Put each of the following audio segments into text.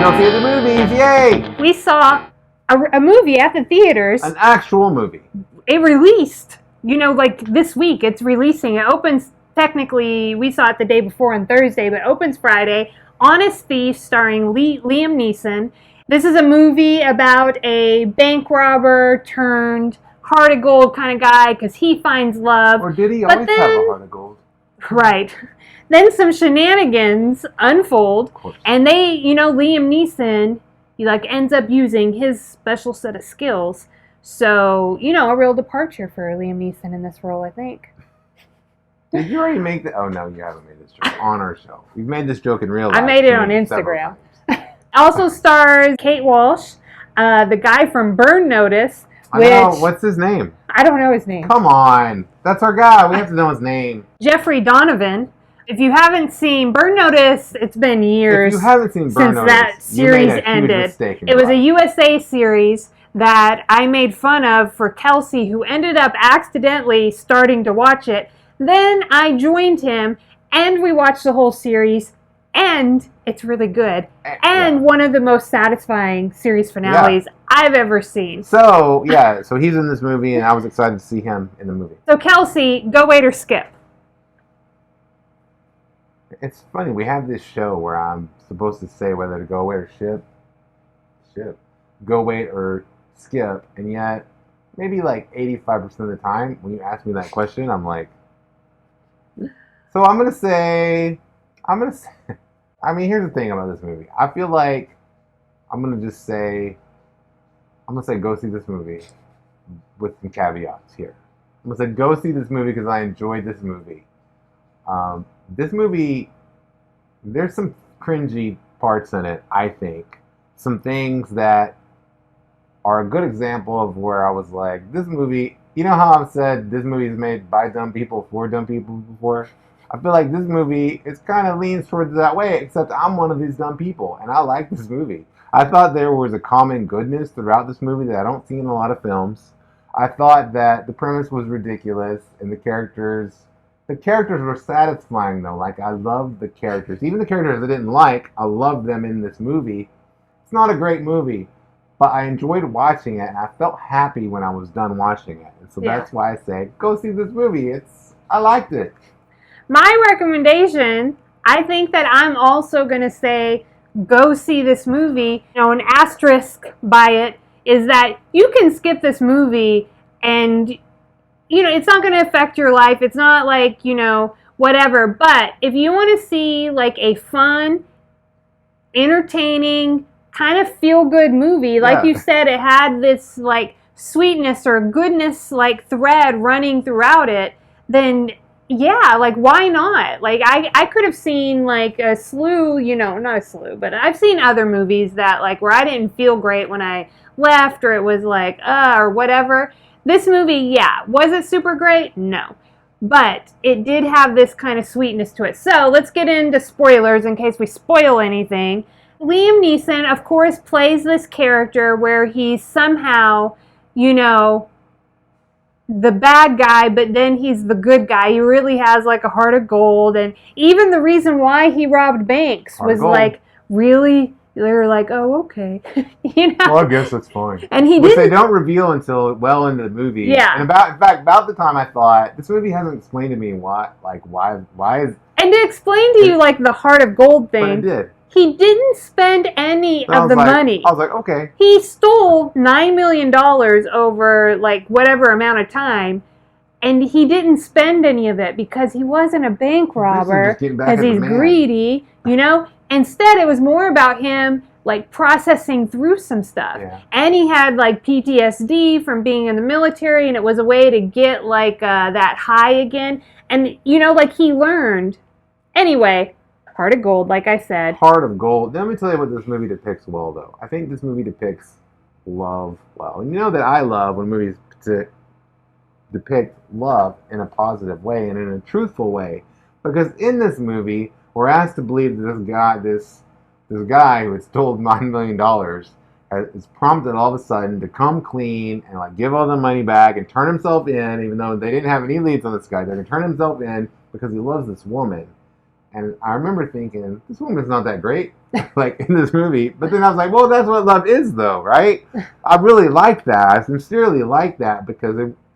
Kelsey at the movies, yay! We saw a movie at the theaters. An actual movie. It released, like this week it's releasing. It opens, technically, we saw it the day before on Thursday, but opens Friday. Honest Thief, starring Liam Neeson. This is a movie about a bank robber turned heart of gold kind of guy because he finds love. Or did he always have a heart of gold? Right. Then some shenanigans unfold, and they, Liam Neeson, he ends up using his special set of skills. So, a real departure for Liam Neeson in this role, I think. Did you already make Oh, no, you haven't made this joke on our show. You've made this joke in real life. I made it on Instagram. Also stars Kate Walsh, the guy from Burn Notice. What's his name? I don't know his name. Come on. That's our guy. We have to know his name. Jeffrey Donovan. If you haven't seen Burn Notice, it's been years if you haven't seen Burn Notice, that series ended. It was a USA series that I made fun of for Kelsey, who ended up accidentally starting to watch it. Then I joined him, and we watched the whole series, and it's really good. And one of the most satisfying series finales I've ever seen. So he's in this movie, and I was excited to see him in the movie. So Kelsey, go wait or skip. It's funny, we have this show where I'm supposed to say whether to go wait or skip. Go wait or skip, and yet maybe 85% of the time when you ask me that question, I'm like, so I'm gonna say, I mean, here's the thing about this movie. I feel like I'm gonna say go see this movie with some caveats here. I'm gonna say go see this movie because I enjoyed this movie. This movie, there's some cringy parts in it, I think. Some things that are a good example of where I was like, this movie, you know how I've said this movie is made by dumb people for dumb people before? I feel like this movie is kind of leans towards that way, except I'm one of these dumb people, and I like this movie. I thought there was a common goodness throughout this movie that I don't see in a lot of films. I thought that the premise was ridiculous, and the characters were satisfying, though. I loved the characters. Even the characters I didn't like, I loved them in this movie. It's not a great movie, but I enjoyed watching it, and I felt happy when I was done watching it. And so that's why I say, go see this movie. I liked it. My recommendation, I think that I'm also going to say, go see this movie. An asterisk by it is that you can skip this movie and, it's not going to affect your life. It's not whatever. But if you want to see a fun, entertaining, kind of feel-good movie, you said, it had this sweetness or goodness thread running throughout it, then why not? I could have seen a slew, not a slew, but I've seen other movies that where I didn't feel great when I left, or it was or whatever. This movie, was it super great? No. But it did have this kind of sweetness to it. So let's get into spoilers in case we spoil anything. Liam Neeson, of course, plays this character where he's somehow, the bad guy, but then he's the good guy. He really has a heart of gold, and even the reason why he robbed banks was really, they were oh, okay. Well, I guess that's fine. And which they don't reveal until well into the movie. Yeah. And about the time I thought, this movie hasn't explained to me why is... And to explain to you the heart of gold thing. But it did. He didn't spend any of the money. I was like, okay. He stole $9 million over whatever amount of time, and he didn't spend any of it because he wasn't a bank robber, because he's greedy, Instead, it was more about him processing through some stuff. Yeah. And he had PTSD from being in the military, and it was a way to get that high again. And he learned. Anyway, Heart of Gold, like I said. Heart of Gold. Let me tell you what this movie depicts well, though. I think this movie depicts love well. And you know that I love when movies depict love in a positive way and in a truthful way. Because in this movie, we're asked to believe that this guy who had stole $9 million is prompted all of a sudden to come clean and give all the money back and turn himself in, even though they didn't have any leads on this guy. They're going to turn himself in because he loves this woman. And I remember thinking, this woman's not that great, like in this movie. But then I was like, well, that's what love is, though, right? I really like that. I sincerely like that because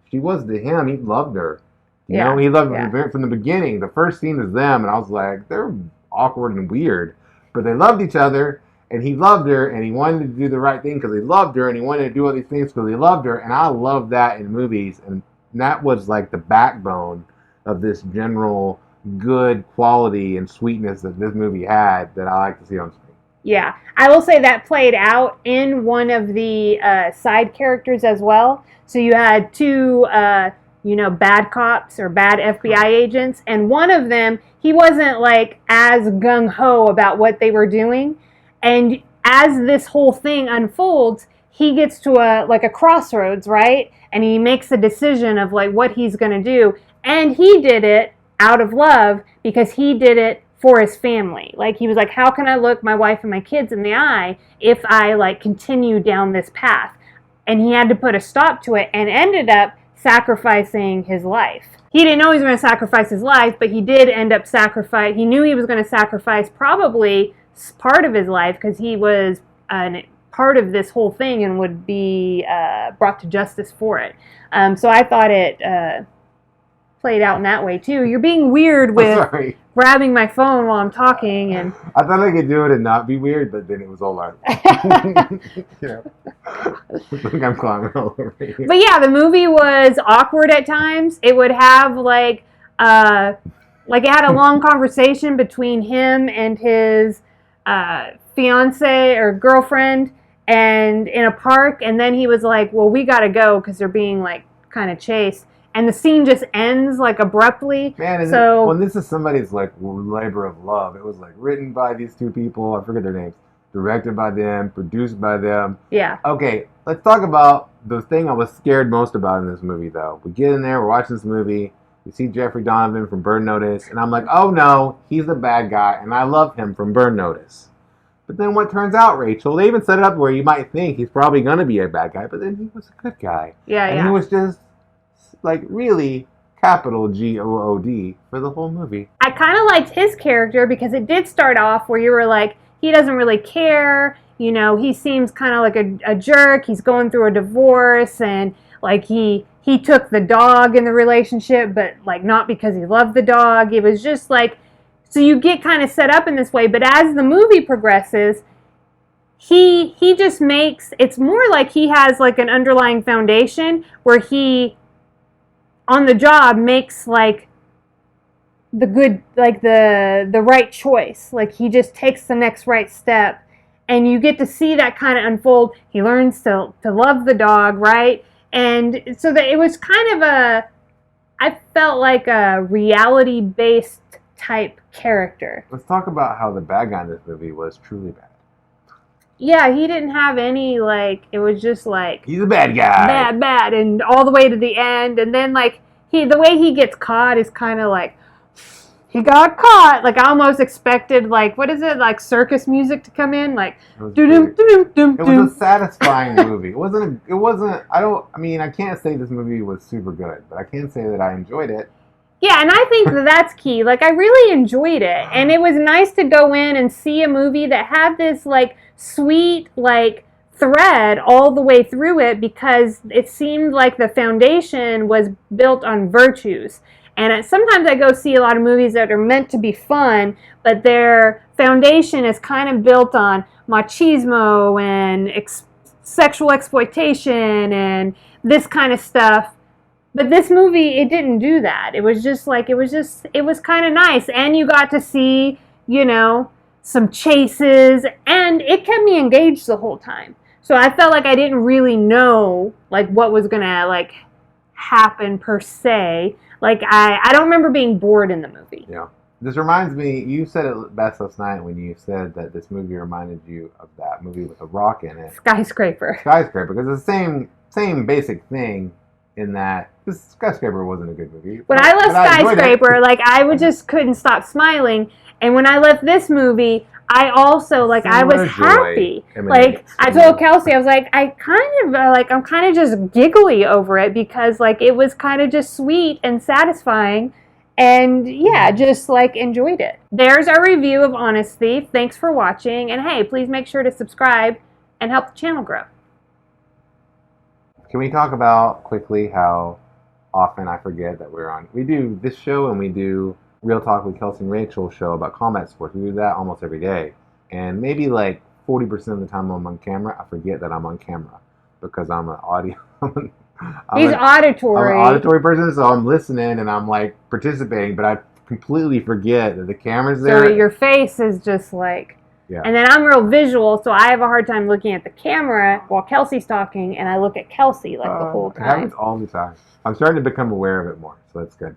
she was to him, he loved her. You know, he loved her from the beginning. The first scene is them, and I was like, they're awkward and weird. But they loved each other, and he loved her, and he wanted to do the right thing because he loved her, and he wanted to do all these things because he loved her. And I love that in movies, and that was like the backbone of this general good quality and sweetness that this movie had that I like to see on screen. Yeah, I will say that played out in one of the side characters as well. So you had two, bad cops or bad FBI agents, and one of them, he wasn't like as gung-ho about what they were doing. And as this whole thing unfolds, he gets to a crossroads, right? And he makes a decision of like what he's going to do. And he did it out of love because he did it for his family. Like he was like, how can I look my wife and my kids in the eye if I like continue down this path? And he had to put a stop to it and ended up sacrificing his life. He didn't know he was going to sacrifice his life, but he did end up he knew he was going to sacrifice probably part of his life because he was part of this whole thing and would be brought to justice for it. So I thought it played out in that way too. You're being weird with grabbing my phone while I'm talking, and I thought I could do it and not be weird, but then it was all like, like I'm climbing all over you. But yeah, the movie was awkward at times. It would have like it had a long conversation between him and his fiance or girlfriend, and in a park, and then he was like, well, we gotta go because they're being like kind of chased. And the scene just ends like abruptly. Man, this is somebody's like labor of love. It was like written by these two people. I forget their names. Directed by them, produced by them. Yeah. Okay, let's talk about the thing I was scared most about in this movie, though. We get in there, we're watching this movie. We see Jeffrey Donovan from Burn Notice, and I'm like, oh no, he's the bad guy, and I love him from Burn Notice. But then what turns out, Rachel, they even set it up where you might think he's probably going to be a bad guy, but then he was a good guy. Yeah, and he was just like really capital G-O-O-D for the whole movie. I kind of liked his character because it did start off where you were like, he doesn't really care, he seems kind of like a jerk, he's going through a divorce, and like he took the dog in the relationship, but like not because he loved the dog. It was just like, so you get kind of set up in this way, but as the movie progresses, he just makes, it's more like he has like an underlying foundation where he on the job makes like the good, like the right choice. Like he just takes the next right step, and you get to see that kind of unfold. He learns to love the dog, right? And so that it was kind of I felt like a reality-based type character. Let's talk about how the bad guy in this movie was truly bad. Yeah, he didn't have any, like, it was just like, he's a bad guy. Bad, and all the way to the end. And then, like, the way he gets caught is kind of like, he got caught. Like, I almost expected, like, what is it, like circus music to come in? Like, it was a satisfying movie. It wasn't, I can't say this movie was super good, but I can say that I enjoyed it. Yeah, and I think that's key. Like, I really enjoyed it. And it was nice to go in and see a movie that had this, like, sweet, like, thread all the way through it, because it seemed like the foundation was built on virtues. And sometimes I go see a lot of movies that are meant to be fun, but their foundation is kind of built on machismo and sexual exploitation and this kind of stuff. But this movie, it didn't do that. It was just like, it was kind of nice. And you got to see, some chases, and it kept me engaged the whole time. So I felt like I didn't really know, like, what was going to, like, happen per se. Like, I don't remember being bored in the movie. Yeah. This reminds me, you said it best last night when you said that this movie reminded you of that movie with a rock in it. Skyscraper, because it's the same basic thing in that this Skyscraper wasn't a good movie. When I left Skyscraper, like, I just couldn't stop smiling. And when I left this movie, I also, like, I was happy. Like, I told Kelsey, I was like, I'm kind of just giggly over it because, like, it was kind of just sweet and satisfying. And yeah, just like enjoyed it. There's our review of Honest Thief. Thanks for watching. And hey, please make sure to subscribe and help the channel grow. Can we talk about quickly how often I forget that we're on? We do this show and we do Real Talk with Kelsey and Rachel show about combat sports. We do that almost every day. And maybe like 40% of the time I'm on camera, I forget that I'm on camera because I'm an audio. He's auditory. I'm an auditory person, so I'm listening and I'm like participating, but I completely forget that the camera's there. So your face is just like, yeah. And then I'm real visual, so I have a hard time looking at the camera while Kelsey's talking, and I look at Kelsey like the whole time. It happens all the time. I'm starting to become aware of it more, so that's good.